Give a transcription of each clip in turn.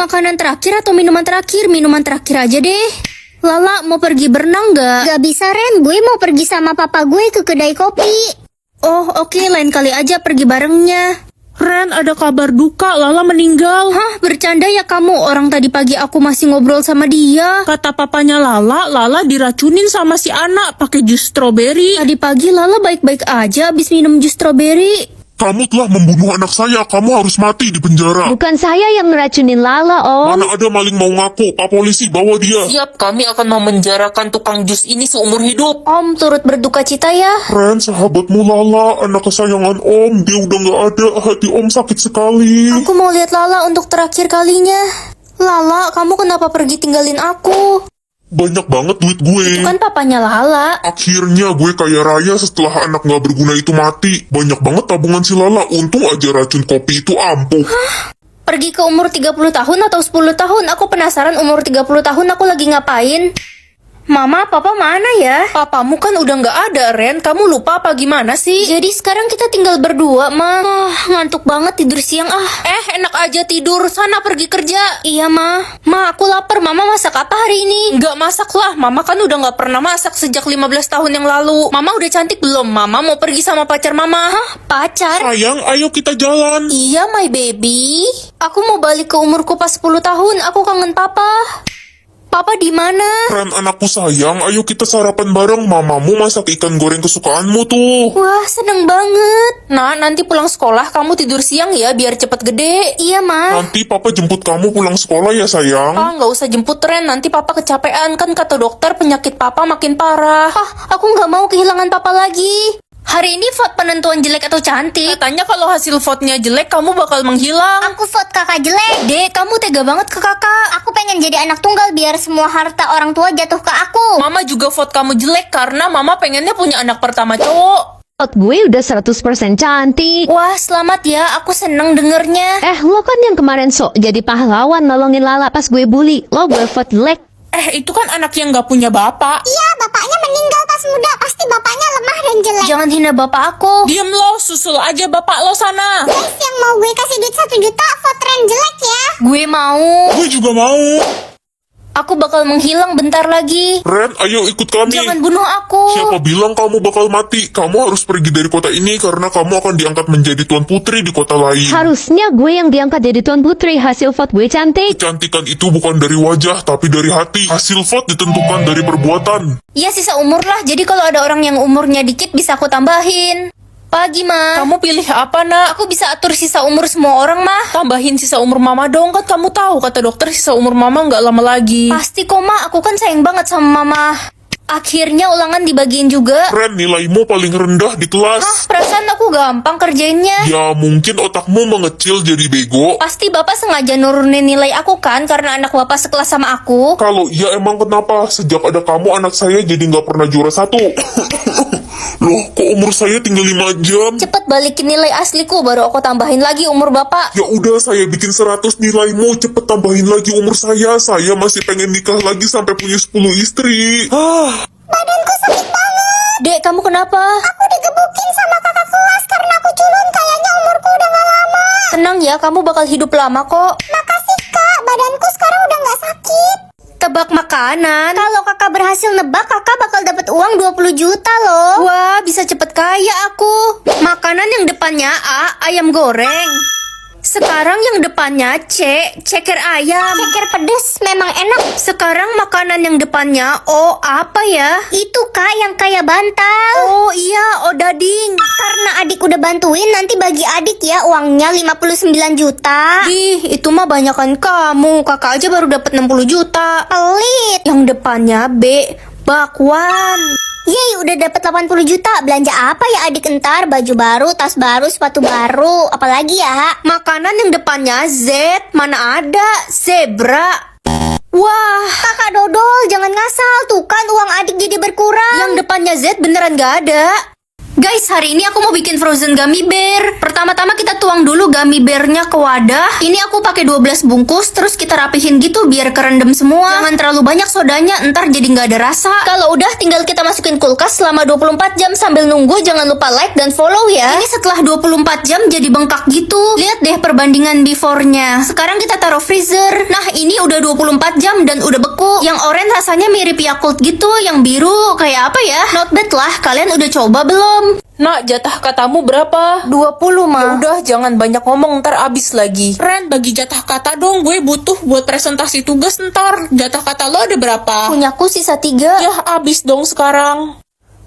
Makanan terakhir atau minuman terakhir? Minuman terakhir aja deh. Lala, mau pergi berenang gak? Gak bisa Ren, gue mau pergi sama papa gue ke kedai kopi. Oh, oke, lain kali aja pergi barengnya. Ren, ada kabar duka, Lala meninggal. Hah, bercanda ya kamu? Orang tadi pagi aku masih ngobrol sama dia. Kata papanya Lala diracunin sama si anak pakai jus stroberi. Tadi pagi Lala baik-baik aja habis minum jus stroberi. Kamu telah membunuh anak saya, kamu harus mati di penjara. Bukan saya yang ngeracunin Lala, Om. Mana ada maling mau ngaku, Pak Polisi bawa dia. Siap, kami akan memenjarakan tukang jus ini seumur hidup. Om turut berduka cita ya. Ren, sahabatmu Lala, anak kesayangan Om, dia udah gak ada, hati Om sakit sekali. Aku mau lihat Lala untuk terakhir kalinya. Lala, kamu kenapa pergi tinggalin aku? Banyak banget duit gue. Itu kan papanya Lala. Akhirnya gue kaya raya setelah anak gak berguna itu mati. Banyak banget tabungan si Lala, untung aja racun kopi itu ampuh. Pergi ke umur 30 tahun atau 10 tahun? Aku penasaran umur 30 tahun aku lagi ngapain. Mama, papa mana ya? Papamu kan udah nggak ada, Ren. Kamu lupa apa gimana sih? Jadi sekarang kita tinggal berdua, Ma. Ngantuk banget tidur siang Enak aja tidur. Sana pergi kerja. Iya, Ma. Ma, aku lapar. Mama masak apa hari ini? Nggak masak lah. Mama kan udah nggak pernah masak sejak 15 tahun yang lalu. Mama udah cantik belum? Mama mau pergi sama pacar Mama. Hah? Pacar? Sayang, ayo kita jalan. Iya, my baby. Aku mau balik ke umurku pas 10 tahun. Aku kangen papa. Papa di mana? Ren, anakku sayang, ayo kita sarapan bareng. Mamamu masak ikan goreng kesukaanmu tuh. Wah, seneng banget. Nah, nanti pulang sekolah kamu tidur siang ya biar cepet gede. Iya, Ma. Nanti papa jemput kamu pulang sekolah ya sayang. Nggak usah jemput, Ren. Nanti papa kecapean. Kan kata dokter penyakit papa makin parah. Aku nggak mau kehilangan papa lagi. Hari ini vote penentuan jelek atau cantik. Katanya kalau hasil vote-nya jelek kamu bakal menghilang. Aku vote kakak jelek. Dek, kamu tega banget ke kakak. Aku pengen jadi anak tunggal biar semua harta orang tua jatuh ke aku. Mama juga vote kamu jelek karena Mama pengennya punya anak pertama cowok. Vote gue udah 100% cantik. Wah, selamat ya. Aku seneng dengernya. Lo kan yang kemarin sok jadi pahlawan nolongin Lala pas gue bully. Lo gue vote jelek. Itu kan anak yang nggak punya bapak. Iya, bapaknya meninggal pas muda. Pasti bapaknya lemah dan jelek. Jangan hina bapak aku. Diem lo, susul aja bapak lo sana. Guys, yang mau gue kasih duit 1 juta, vote Ren jelek ya. Gue mau. Gue juga mau. Aku bakal menghilang bentar lagi. Ren, ayo ikut kami. Jangan bunuh aku. Siapa bilang kamu bakal mati? Kamu harus pergi dari kota ini karena kamu akan diangkat menjadi tuan putri di kota lain. Harusnya gue yang diangkat jadi tuan putri. Hasil vote gue cantik. Kecantikan itu bukan dari wajah, tapi dari hati. Hasil vote ditentukan dari perbuatan. Ya sisa umur lah. Jadi kalau ada orang yang umurnya dikit bisa aku tambahin. Pagi, Ma. Kamu pilih apa, Nak? Aku bisa atur sisa umur semua orang, Ma. Tambahin sisa umur Mama dong, kan kamu tahu kata dokter sisa umur Mama nggak lama lagi. Pasti kok, Ma. Aku kan sayang banget sama Mama. Akhirnya ulangan dibagiin juga. Ren, nilaimu paling rendah di kelas. Perasaan aku gampang kerjainnya. Ya, mungkin otakmu mengecil jadi bego. Pasti Bapak sengaja nurunin nilai aku kan karena anak Bapak sekelas sama aku. Kalau iya emang kenapa? Sejak ada kamu anak saya jadi nggak pernah juara 1. Loh, kok umur saya tinggal 5 jam? Cepet balikin nilai asliku baru aku tambahin lagi umur Bapak. Ya udah, saya bikin 100 nilaimu, cepet tambahin lagi umur saya. Saya masih pengen nikah lagi sampai punya 10 istri. Badanku sakit banget. Dek, kamu kenapa? Aku digebukin sama kakak kelas karena aku culun. Kayaknya umurku udah gak lama. Tenang ya, kamu bakal hidup lama kok. Makasih kak, badanku sekarang udah gak sakit. Tebak makanan. Kalau kakak berhasil nebak, kakak bakal dapat uang 20 juta loh. Wah, bisa cepet kaya aku. Makanan yang depannya A, ayam goreng. Sekarang yang depannya C, ceker ayam. Ceker pedes memang enak. Sekarang makanan yang depannya O, apa ya? Itu kak yang kayak bantal. Oh iya, odading. Karena adik udah bantuin, nanti bagi adik ya uangnya 59 juta. Ih, itu mah banyakan kamu. Kakak aja baru dapat 60 juta. Pelit. Yang depannya B, bakwan. Yeay, udah dapat 80 juta. Belanja apa ya adik entar? Baju baru, tas baru, sepatu baru. Apalagi ya? Makanan yang depannya Z, mana ada? Zebra. Wah, Kakak dodol, jangan ngasal. Tuh kan uang adik jadi berkurang. yang depannya Z beneran gak ada. Guys, hari ini aku mau bikin frozen gummy bear. Pertama-tama kita tuang dulu gummy bearnya ke wadah. Ini aku pakai 12 bungkus, terus kita rapihin gitu biar kerendam semua. Jangan terlalu banyak sodanya, ntar jadi nggak ada rasa. Kalau udah, tinggal kita masukin kulkas selama 24 jam sambil nunggu. Jangan lupa like dan follow ya. Ini setelah 24 jam jadi bengkak gitu. Lihat deh perbandingan before-nya. Sekarang kita taruh freezer. Nah, ini udah 24 jam dan udah beku. Yang orange rasanya mirip Yakult gitu, yang biru kayak apa ya? Not bad lah, kalian udah coba belum? Nak, jatah katamu berapa? 20 mah. Udah, jangan banyak ngomong, ntar abis lagi. Ren, bagi jatah kata dong, gue butuh buat presentasi tugas ntar. Jatah kata lo ada berapa? Punyaku sisa 3. Yah, abis dong sekarang.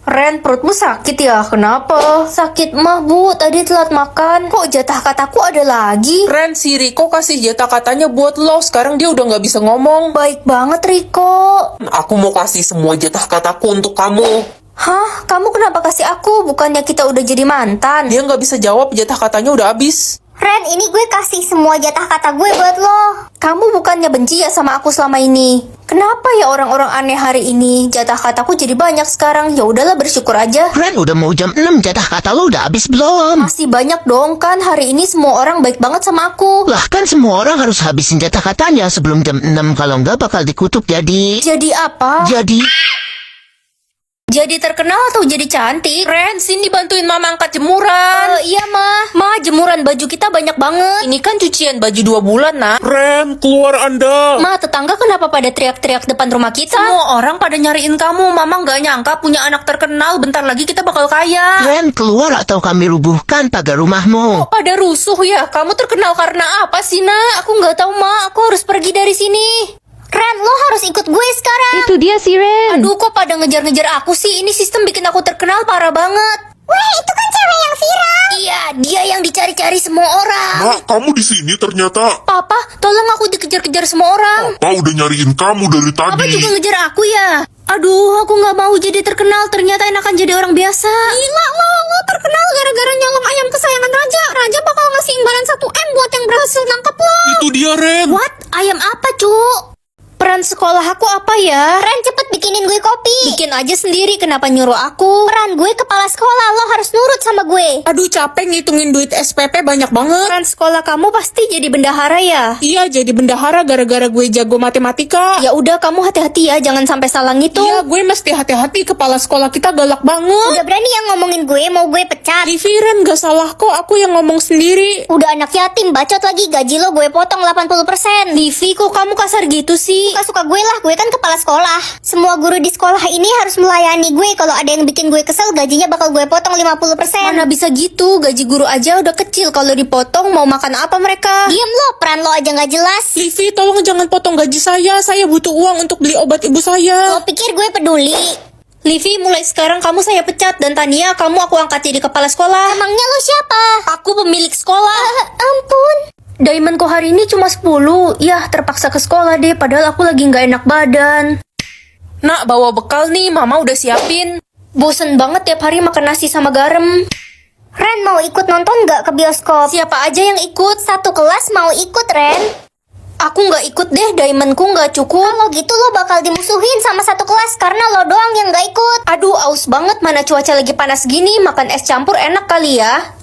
Ren, perutmu sakit ya? Kenapa? Sakit mah, Bu. Tadi telat makan. Kok jatah kataku ada lagi? Ren, si Riko kasih jatah katanya buat lo. Sekarang dia udah nggak bisa ngomong. Baik banget, Riko. Aku mau kasih semua jatah kataku untuk kamu. Hah? Kamu kenapa kasih aku? Bukannya kita udah jadi mantan? Dia nggak bisa jawab, jatah katanya udah habis. Ren, ini gue kasih semua jatah kata gue buat lo. Kamu bukannya benci ya sama aku selama ini? Kenapa ya orang-orang aneh hari ini? Jatah kataku jadi banyak sekarang. Ya udahlah, bersyukur aja. Ren, udah mau jam 6, jatah kata lo udah habis belum? Masih banyak dong kan. Hari ini semua orang baik banget sama aku. Lah kan semua orang harus habisin jatah katanya sebelum jam 6, kalau nggak bakal dikutuk jadi... Jadi apa? Jadi terkenal atau jadi cantik? Ren, sini bantuin mama angkat jemuran. Iya, Ma, jemuran baju kita banyak banget. Ini kan cucian baju 2 bulan, nak. Ren, keluar Anda. Ma, tetangga kenapa pada teriak-teriak depan rumah kita? Semua orang pada nyariin kamu. Mama nggak nyangka punya anak terkenal. Bentar lagi kita bakal kaya. Ren, keluar atau kami rubuhkan pagar rumahmu. Pada rusuh ya. Kamu terkenal karena apa sih, nak? Aku nggak tahu, Ma. Aku harus pergi dari sini. Ren, lo harus ikut gue sekarang. Itu dia si Ren. Aduh, kok pada ngejar-ngejar aku sih? Ini sistem bikin aku terkenal parah banget. Weh, itu kan cewek yang viral. Iya, dia yang dicari-cari semua orang. Nak, kamu di sini ternyata. Papa, tolong aku dikejar-kejar semua orang. Papa udah nyariin kamu dari Papa tadi. juga ngejar aku ya. Aduh, aku nggak mau jadi terkenal. Ternyata enakan jadi orang biasa. Gila lo terkenal gara-gara nyolong ayam kesayangan Raja. Raja bakal ngasih imbalan 1 M buat yang berhasil nangkep lo. Itu dia, Ren. What? Ayam apa, Cuk? Peran sekolah aku apa ya? Ren, cepet bikinin gue kopi. Bikin aja sendiri, kenapa nyuruh aku? Peran gue kepala sekolah, lo harus nurut sama gue. Aduh, capek ngitungin duit SPP banyak banget. Peran sekolah kamu pasti jadi bendahara ya? Iya, jadi bendahara gara-gara gue jago matematika. Ya udah, kamu hati-hati ya, jangan sampai salah ngitung. Iya, gue mesti hati-hati, kepala sekolah kita galak banget. Udah berani yang ngomongin gue, mau gue pecat. Livi, Ren, gak salah kok, aku yang ngomong sendiri. Udah anak yatim, bacot lagi, gaji lo gue potong 80%. Livi, kok kamu kasar gitu sih? Suka-suka gue lah, gue kan kepala sekolah. Semua guru di sekolah ini harus melayani gue. Kalau ada yang bikin gue kesel, gajinya bakal gue potong 50%. Mana bisa gitu, gaji guru aja udah kecil. Kalau dipotong mau makan apa mereka? Diem lo, peran lo aja nggak jelas. Livi, tolong jangan potong gaji saya butuh uang untuk beli obat ibu saya. Lo pikir gue peduli? Livi, mulai sekarang kamu saya pecat. Dan Tania, kamu aku angkat jadi kepala sekolah. Emangnya lo siapa? Aku pemilik sekolah. Ampun. Diamondku hari ini cuma 10. Yah, terpaksa ke sekolah deh, padahal aku lagi nggak enak badan. Nak, bawa bekal nih. Mama udah siapin. Bosen banget tiap hari makan nasi sama garam. Ren, mau ikut nonton nggak ke bioskop? Siapa aja yang ikut? Satu kelas mau ikut, Ren. Aku nggak ikut deh, diamondku nggak cukup. Kalau gitu lo bakal dimusuhin sama satu kelas karena lo doang yang nggak ikut. Aduh, aus banget, mana cuaca lagi panas gini. Makan es campur enak kali ya.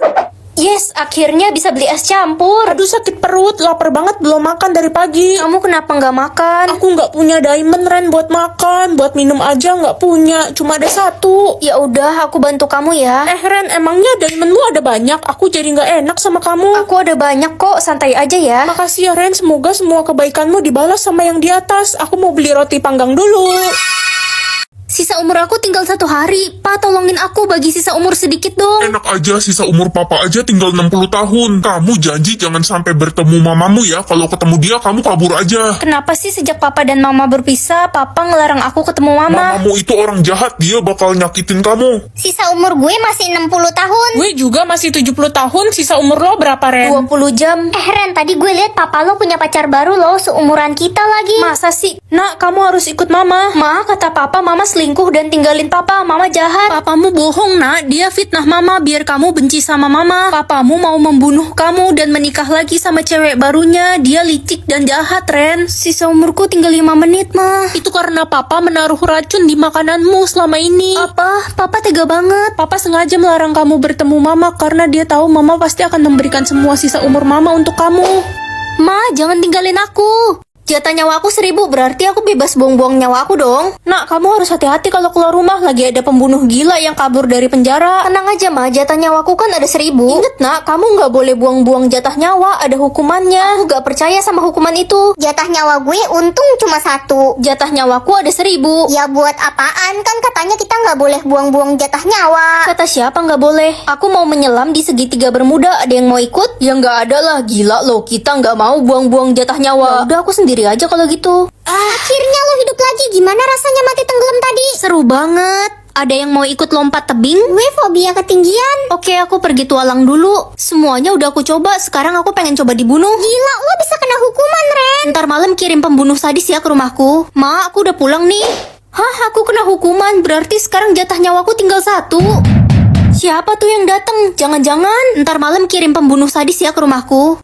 Yes, akhirnya bisa beli es campur. Aduh, sakit perut, lapar banget, belum makan dari pagi. Kamu kenapa nggak makan? Aku nggak punya diamond, Ren, buat makan. Buat minum aja nggak punya, cuma ada 1. Ya udah, aku bantu kamu ya. Ren, emangnya diamondmu ada banyak? Aku jadi nggak enak sama kamu. Aku ada banyak kok, santai aja ya. Makasih ya, Ren, semoga semua kebaikanmu dibalas sama yang di atas. Aku mau beli roti panggang dulu. Sisa umur aku tinggal 1 hari. Pa, tolongin aku bagi sisa umur sedikit dong. Enak aja, sisa umur papa aja tinggal 60 tahun. Kamu janji jangan sampai bertemu mamamu ya. Kalau ketemu dia, kamu kabur aja. Kenapa sih sejak papa dan mama berpisah, papa ngelarang aku ketemu mama? Mamamu itu orang jahat, dia bakal nyakitin kamu. Sisa umur gue masih 60 tahun. Gue juga masih 70 tahun. Sisa umur lo berapa, Ren? 20 jam. Ren, tadi gue lihat papa lo punya pacar baru lo, seumuran kita lagi. Masa sih? Nak, kamu harus ikut mama. Ma, kata papa, mama selingkuh selingkuh dan tinggalin papa. Mama jahat. Papamu bohong, nak. Dia fitnah mama biar kamu benci sama mama. Papamu mau membunuh kamu dan menikah lagi sama cewek barunya. Dia licik dan jahat, Ren. Sisa umurku tinggal 5 menit, Ma. Itu karena papa menaruh racun di makananmu selama ini. Apa? Papa tega banget. Papa sengaja melarang kamu bertemu mama karena dia tahu mama pasti akan memberikan semua sisa umur mama untuk kamu. Ma, jangan tinggalin aku. Jatah nyawa aku 1000, berarti aku bebas buang-buang nyawa aku dong. Nak, kamu harus hati-hati kalau keluar rumah. Lagi ada pembunuh gila yang kabur dari penjara. Tenang aja, Ma, jatah nyawaku kan ada 1000. Ingat, nak, kamu nggak boleh buang-buang jatah nyawa. Ada hukumannya. Aku gak percaya sama hukuman itu. Jatah nyawa gue untung cuma 1. Jatah nyawaku ada 1000. Ya buat apaan? Kan katanya kita nggak boleh buang-buang jatah nyawa. Kata siapa nggak boleh? Aku mau menyelam di segitiga Bermuda. Ada yang mau ikut? Ya nggak ada lah, gila loh. Kita nggak mau buang-buang jatah nyawa. Ya udah, aku sendiri aja kalau gitu. Akhirnya lo hidup lagi. Gimana rasanya mati tenggelam tadi? Seru banget. Ada yang mau ikut lompat tebing? Gue fobia ketinggian. Oke, aku pergi tualang dulu. Semuanya udah aku coba. Sekarang aku pengen coba dibunuh. Gila, lo bisa kena hukuman, Ren. Ntar malam kirim pembunuh sadis ya ke rumahku. Ma, aku udah pulang nih. Hah, aku kena hukuman. Berarti sekarang jatah nyawaku tinggal 1. Siapa tuh yang datang? Jangan-jangan ntar malam kirim pembunuh sadis ya ke rumahku.